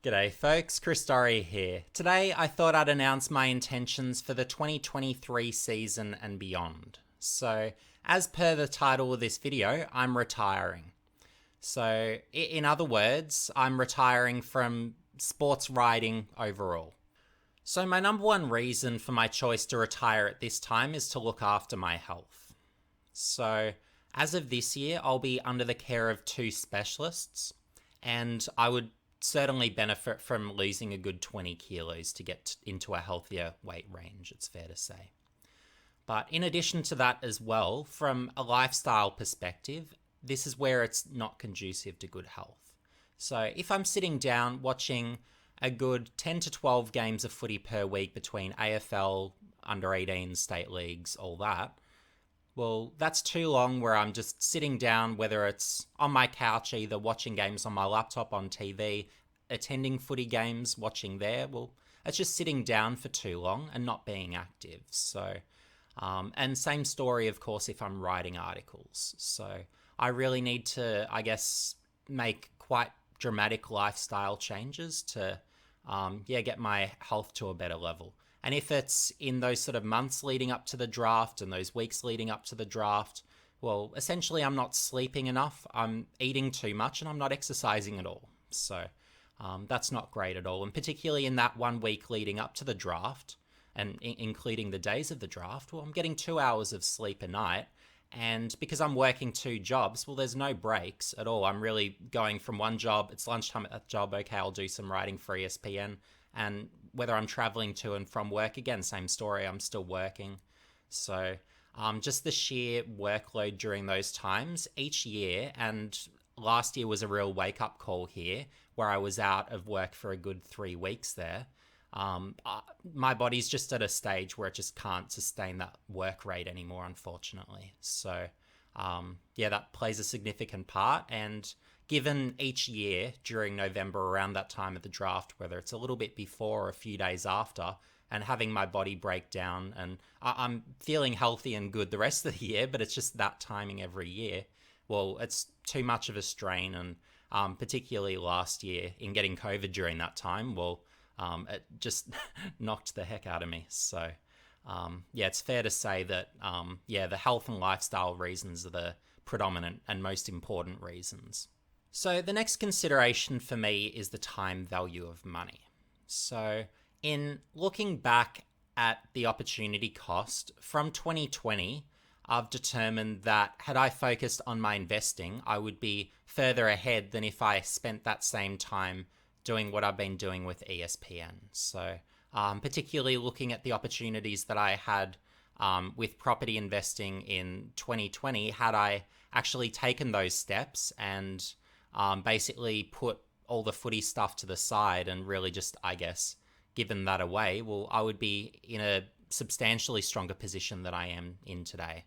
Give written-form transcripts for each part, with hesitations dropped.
G'day folks, Chris Dorry here. Today I thought I'd announce my intentions for the 2023 season and beyond. So, as per the title of this video, I'm retiring. So, in other words, I'm retiring from sports riding overall. So, my number one reason for my choice to retire at this time is to look after my health. So, as of this year, I'll be under the care of two specialists, and I would certainly benefit from losing a good 20 kilos to get into a healthier weight range, it's fair to say. But in addition to that as well, from a lifestyle perspective, this is where it's not conducive to good health. So if I'm sitting down watching a good 10 to 12 games of footy per week between AFL, under 18 state leagues, all that, well, that's too long where I'm just sitting down, whether it's on my couch, either watching games on my laptop, on TV, attending footy games, watching there. Well, it's just sitting down for too long and not being active. So, and same story, of course, if I'm writing articles. So I really need to, I guess, make quite dramatic lifestyle changes to, get my health to a better level. And if it's in those sort of months leading up to the draft and those weeks leading up to the draft, well, essentially I'm not sleeping enough, I'm eating too much, and I'm not exercising at all. So that's not great at all. And particularly in that 1 week leading up to the draft, and including the days of the draft, well, I'm getting 2 hours of sleep a night. And because I'm working two jobs, well, there's no breaks at all. I'm really going from one job, it's lunchtime at that job, okay, I'll do some writing for ESPN. And whether I'm traveling to and from work, again, same story, I'm still working. So just the sheer workload during those times each year, and last year was a real wake-up call here, where I was out of work for a good 3 weeks there. My body's just at a stage where it just can't sustain that work rate anymore, unfortunately. So, that plays a significant part. And given each year during November, around that time of the draft, whether it's a little bit before or a few days after, and having my body break down, and I'm feeling healthy and good the rest of the year, but it's just that timing every year. Well, it's too much of a strain, and particularly last year in getting COVID during that time, well, it just knocked the heck out of me. So, it's fair to say that, the health and lifestyle reasons are the predominant and most important reasons. So the next consideration for me is the time value of money. So in looking back at the opportunity cost from 2020, I've determined that had I focused on my investing, I would be further ahead than if I spent that same time doing what I've been doing with ESPN. So particularly looking at the opportunities that I had with property investing in 2020, had I actually taken those steps and basically put all the footy stuff to the side and really just, I guess, given that away, well, I would be in a substantially stronger position than I am in today.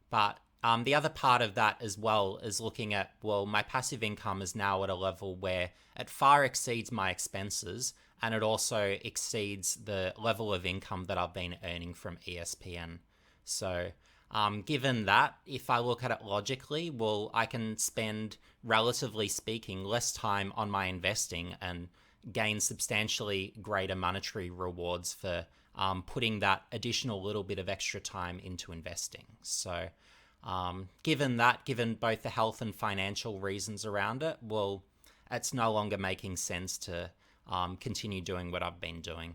But the other part of that as well is looking at, well, my passive income is now at a level where it far exceeds my expenses, and it also exceeds the level of income that I've been earning from ESPN. So given that, if I look at it logically, well, I can spend, relatively speaking, less time on my investing and gain substantially greater monetary rewards for putting that additional little bit of extra time into investing. So given both the health and financial reasons around it, well, it's no longer making sense to continue doing what I've been doing.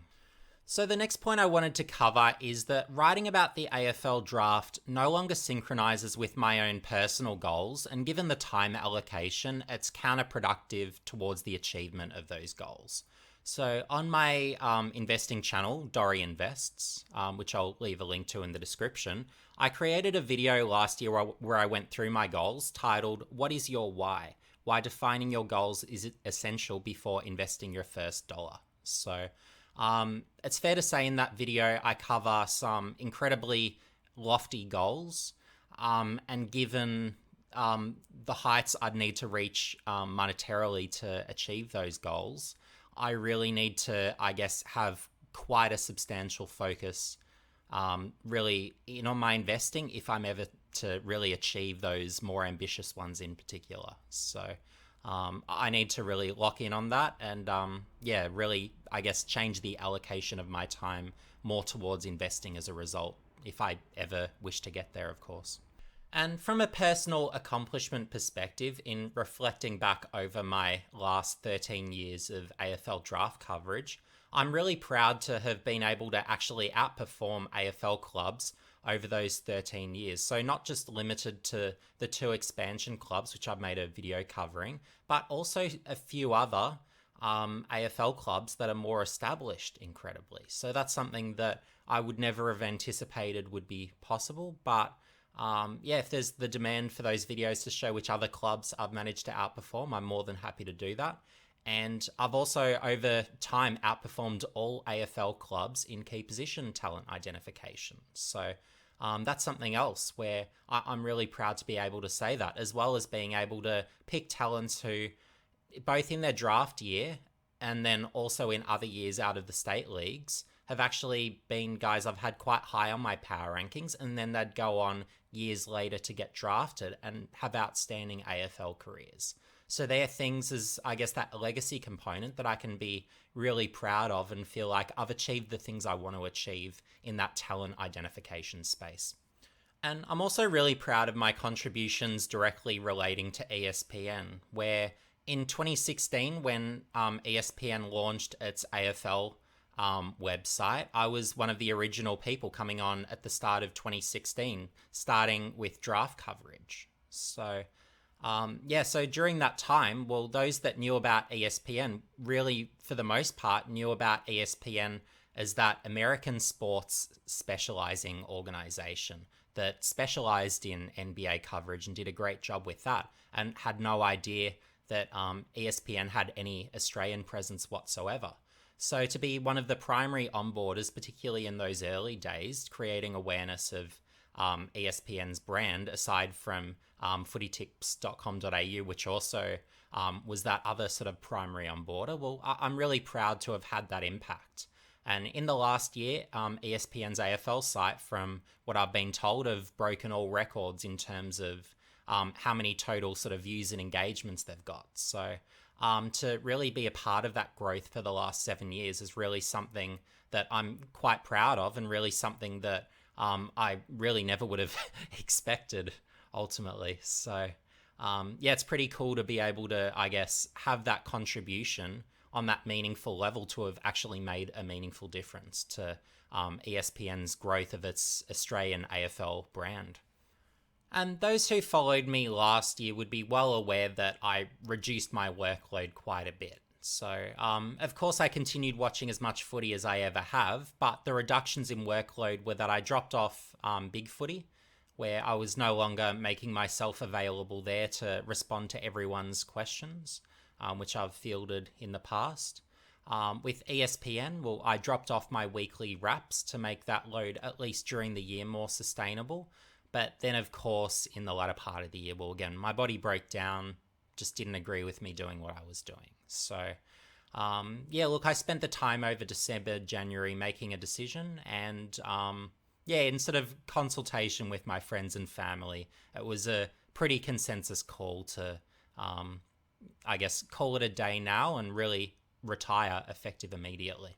So the next point I wanted to cover is that writing about the AFL draft no longer synchronizes with my own personal goals, and given the time allocation, it's counterproductive towards the achievement of those goals. So on my investing channel, Dorry Invests, which I'll leave a link to in the description, I created a video last year where I went through my goals titled, "What is your why? Why defining your goals is essential before investing your first dollar." So it's fair to say in that video, I cover some incredibly lofty goals, and given the heights I'd need to reach monetarily to achieve those goals, I really need to, I guess, have quite a substantial focus really in on my investing if I'm ever to really achieve those more ambitious ones in particular. So I need to really lock in on that and, yeah, really, I guess, change the allocation of my time more towards investing as a result, if I ever wish to get there, of course. And from a personal accomplishment perspective, in reflecting back over my last 13 years of AFL draft coverage, I'm really proud to have been able to actually outperform AFL clubs over those 13 years. So, not just limited to the two expansion clubs, which I've made a video covering, but also a few other AFL clubs that are more established, incredibly. So, that's something that I would never have anticipated would be possible, but yeah, if there's the demand for those videos to show which other clubs I've managed to outperform, I'm more than happy to do that. And I've also, over time, outperformed all AFL clubs in key position talent identification. So that's something else where I'm really proud to be able to say that, as well as being able to pick talents who, both in their draft year and then also in other years out of the state leagues, have actually been guys I've had quite high on my power rankings, and then they'd go on years later to get drafted and have outstanding AFL careers. So they're things as, I guess, that legacy component that I can be really proud of and feel like I've achieved the things I want to achieve in that talent identification space. And I'm also really proud of my contributions directly relating to ESPN, where in 2016, when ESPN launched its AFL website, I was one of the original people coming on at the start of 2016, starting with draft coverage. So yeah, so during that time, well, those that knew about ESPN really, for the most part, knew about ESPN as that American sports specializing organization that specialized in NBA coverage and did a great job with that, and had no idea that ESPN had any Australian presence whatsoever. So to be one of the primary onboarders, particularly in those early days, creating awareness of ESPN's brand, aside from footytips.com.au, which also was that other sort of primary onboarder, well, I'm really proud to have had that impact. And in the last year, ESPN's AFL site, from what I've been told, have broken all records in terms of how many total sort of views and engagements they've got. So to really be a part of that growth for the last 7 years is really something that I'm quite proud of, and really something that I really never would have expected ultimately. So yeah, it's pretty cool to be able to, I guess, have that contribution on that meaningful level to have actually made a meaningful difference to ESPN's growth of its Australian AFL brand. And those who followed me last year would be well aware that I reduced my workload quite a bit. So, of course, I continued watching as much footy as I ever have, but the reductions in workload were that I dropped off Big Footy, where I was no longer making myself available there to respond to everyone's questions, which I've fielded in the past. With ESPN, well, I dropped off my weekly wraps to make that load, at least during the year, more sustainable. But then, of course, in the latter part of the year, well, again, my body broke down, just didn't agree with me doing what I was doing. So, yeah, look, I spent the time over December, January making a decision, and yeah, in sort of consultation with my friends and family, it was a pretty consensus call to, I guess, call it a day now and really retire effective immediately.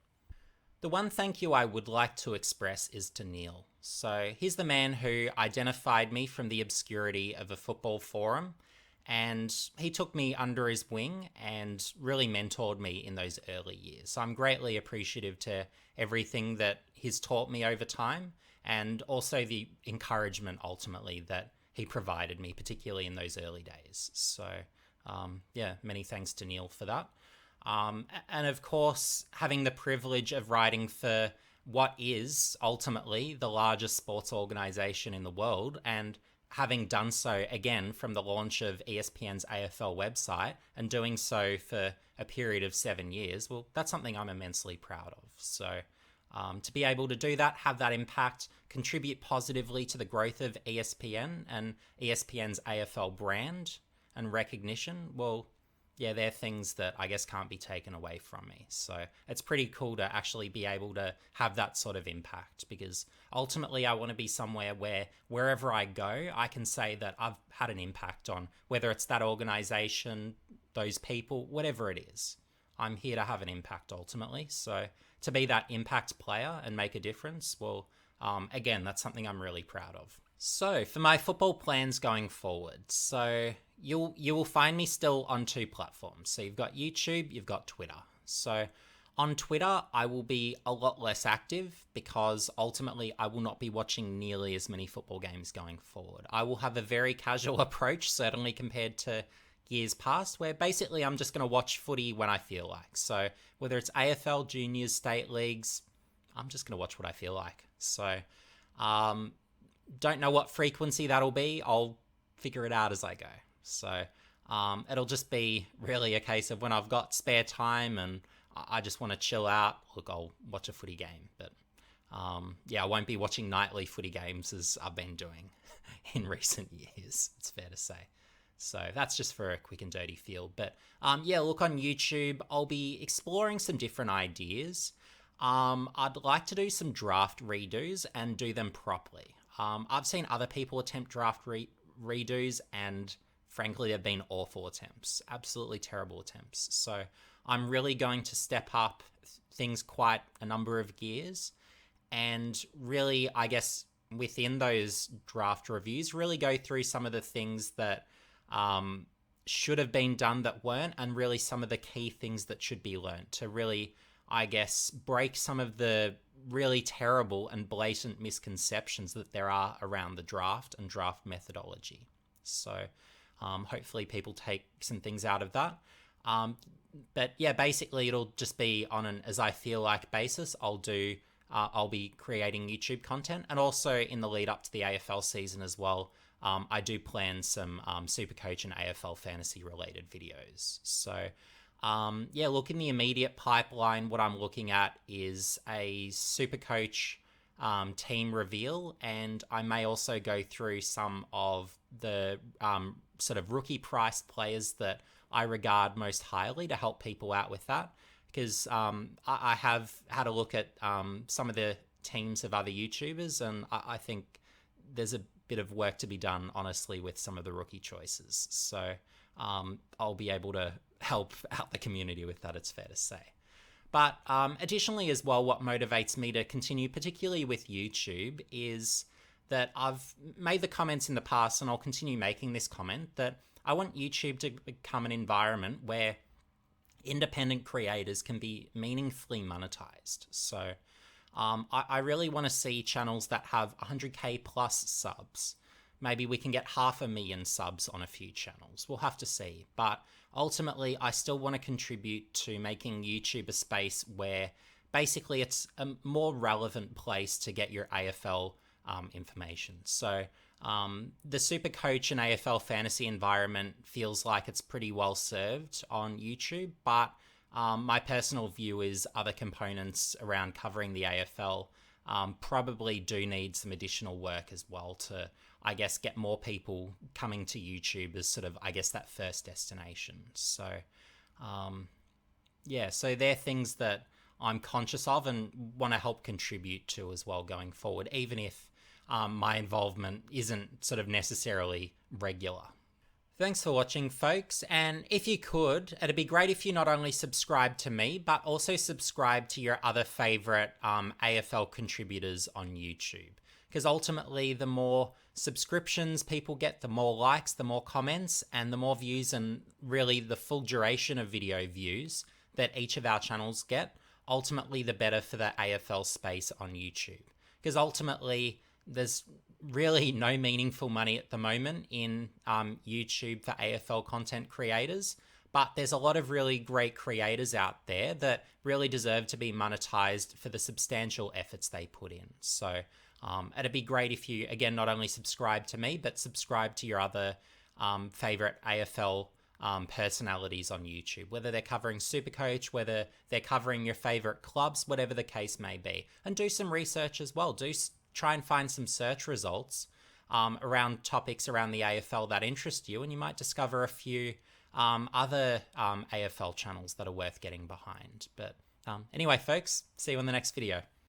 The one thank you I would like to express is to Neil. So he's the man who identified me from the obscurity of a football forum, and he took me under his wing and really mentored me in those early years. So I'm greatly appreciative to everything that he's taught me over time, and also the encouragement ultimately that he provided me, particularly in those early days. So yeah, many thanks to Neil for that. And of course, having the privilege of writing for what is ultimately the largest sports organization in the world, and having done so again from the launch of ESPN's AFL website, and doing so for a period of 7 years, well, that's something I'm immensely proud of. So to be able to do that, have that impact, contribute positively to the growth of ESPN and ESPN's AFL brand and recognition, well, yeah, they're things that I guess can't be taken away from me. So it's pretty cool to actually be able to have that sort of impact, because ultimately I want to be somewhere where wherever I go, I can say that I've had an impact on whether it's that organization, those people, whatever it is. I'm here to have an impact ultimately. So to be that impact player and make a difference, well, again, that's something I'm really proud of. So for my football plans going forward, so you will find me still on 2 platforms. So you've got YouTube, you've got Twitter. So on Twitter, I will be a lot less active because ultimately I will not be watching nearly as many football games going forward. I will have a very casual approach, certainly compared to years past, where basically I'm just going to watch footy when I feel like. So whether it's AFL, juniors, state leagues, I'm just going to watch what I feel like. So don't know what frequency that'll be. I'll figure it out as I go. So it'll just be really a case of when I've got spare time and I just want to chill out, look, I'll watch a footy game. But I won't be watching nightly footy games as I've been doing in recent years, it's fair to say. So that's just for a quick and dirty feel. But look, on YouTube, I'll be exploring some different ideas. I'd like to do some draft redos and do them properly. I've seen other people attempt draft redos, and frankly, they've been awful attempts. Absolutely terrible attempts. So I'm really going to step up things quite a number of gears. And really, I guess, within those draft reviews, really go through some of the things that should have been done that weren't, and really some of the key things that should be learned to really, I guess, break some of the really terrible and blatant misconceptions that there are around the draft and draft methodology. So hopefully people take some things out of that. But yeah, basically it'll just be on an as I feel like basis. I'll be creating YouTube content, and also in the lead up to the AFL season as well. I do plan some Supercoach and AFL fantasy related videos. So look, in the immediate pipeline, what I'm looking at is a Supercoach team reveal, and I may also go through some of the sort of rookie priced players that I regard most highly to help people out with that. Because I have had a look at some of the teams of other YouTubers, and I think there's a bit of work to be done, honestly, with some of the rookie choices. So I'll be able to help out the community with that, it's fair to say. But additionally as well, what motivates me to continue, particularly with YouTube, is that I've made the comments in the past, and I'll continue making this comment, that I want YouTube to become an environment where independent creators can be meaningfully monetized. So I really want to see channels that have 100k plus subs. Maybe we can get 500,000 subs on a few channels. We'll have to see. But ultimately, I still want to contribute to making YouTube a space where basically it's a more relevant place to get your AFL information. So the Supercoach and AFL fantasy environment feels like it's pretty well served on YouTube, but my personal view is other components around covering the AFL probably do need some additional work as well to, I guess, get more people coming to YouTube as sort of, I guess, that first destination. So, so they're things that I'm conscious of and want to help contribute to as well going forward, even if my involvement isn't sort of necessarily regular. Thanks for watching, folks, and if you could, it'd be great if you not only subscribe to me, but also subscribe to your other favourite AFL contributors on YouTube. Because ultimately, the more subscriptions people get, the more likes, the more comments, and the more views, and really the full duration of video views that each of our channels get, ultimately the better for the AFL space on YouTube. Because ultimately, there's really no meaningful money at the moment in YouTube for AFL content creators, but there's a lot of really great creators out there that really deserve to be monetized for the substantial efforts they put in. So it'd be great if you, again, not only subscribe to me, but subscribe to your other favorite AFL personalities on YouTube, whether they're covering Supercoach, whether they're covering your favorite clubs, whatever the case may be. And do some research as well. Try and find some search results around topics around the AFL that interest you, and you might discover a few other AFL channels that are worth getting behind. But anyway, folks, see you in the next video.